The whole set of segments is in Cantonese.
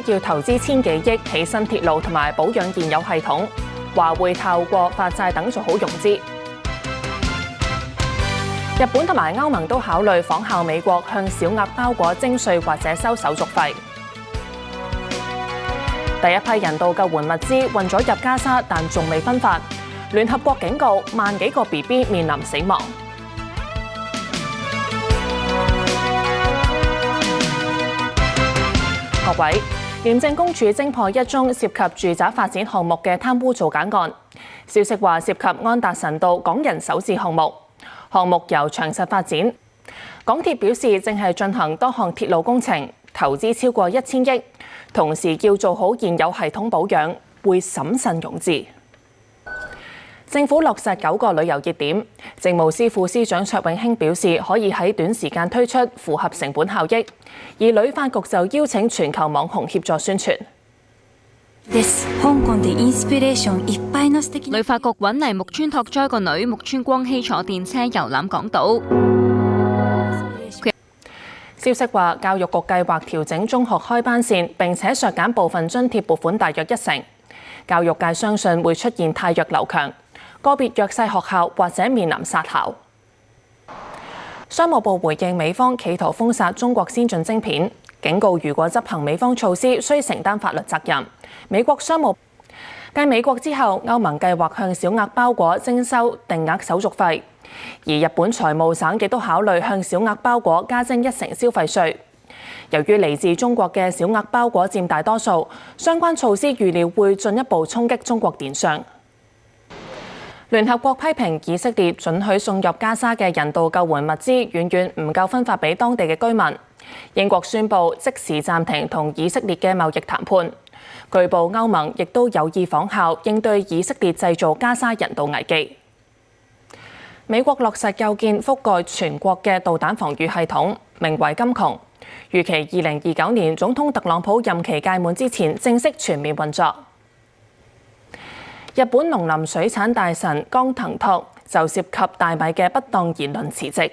要投資千幾億起新鐵路同埋保養現有系統，話會透過發債等做好融資。日本同埋歐盟都考慮仿效美國向小額包裹徵稅或者收手續費。第一批人道救援物資運咗入加沙，但仲未分發。聯合國警告，萬幾個 BB 面臨死亡。各位，廉政公署偵破一宗涉及住宅發展項目嘅貪污造假案。消息話涉及安達臣道港人首置項目，項目由長實發展。港鐵表示正係進行多項鐵路工程，投資超過1000億，同時要做好現有系統保養，會審慎融資。政府落實9個旅遊熱點，政務司副司長卓永興表示可以喺短時間推出，符合成本效益。而旅發局就邀請全球網紅協助宣傳。旅發局揾嚟木村拓哉個女木村光希坐電車遊覽港島。消息話，教育局計劃調整中學開班線，並且削減部分津貼撥款大約1成。教育界相信會出現汰弱留強，個別弱勢學校或者面臨殺校。商務部回應美方企圖封殺中國先進晶片，警告如果執行美方措施，需承擔法律責任。美國商務繼美國之後，歐盟計劃向小額包裹徵收定額手續費，而日本財務省亦都考慮向小額包裹加徵1成消費稅。由於嚟自中國嘅小額包裹佔大多數，相關措施預料會進一步衝擊中國電商。聯合國批評以色列准許送入加沙嘅人道救援物資遠遠唔夠分發俾當地嘅居民。英國宣布即時暫停同以色列嘅貿易談判。據報歐盟亦都有意仿效，應對以色列製造加沙人道危機。美國落實構建覆蓋全國嘅導彈防禦系統，名為金窮，預期2029年總統特朗普任期屆滿之前正式全面運作。日本農林水產大臣江藤拓就涉及大米嘅不當言論辭職。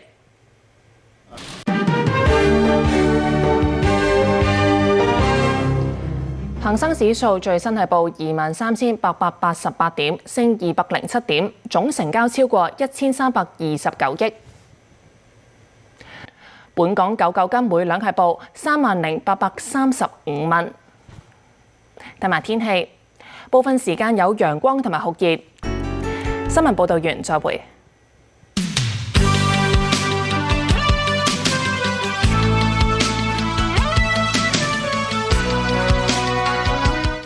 恒生指數最新係報23,888點，升207點，總成交超過1329億。本港99金每兩係報30,835蚊。睇埋天氣。部分時間有陽光同埋酷熱。新聞報導完，再會。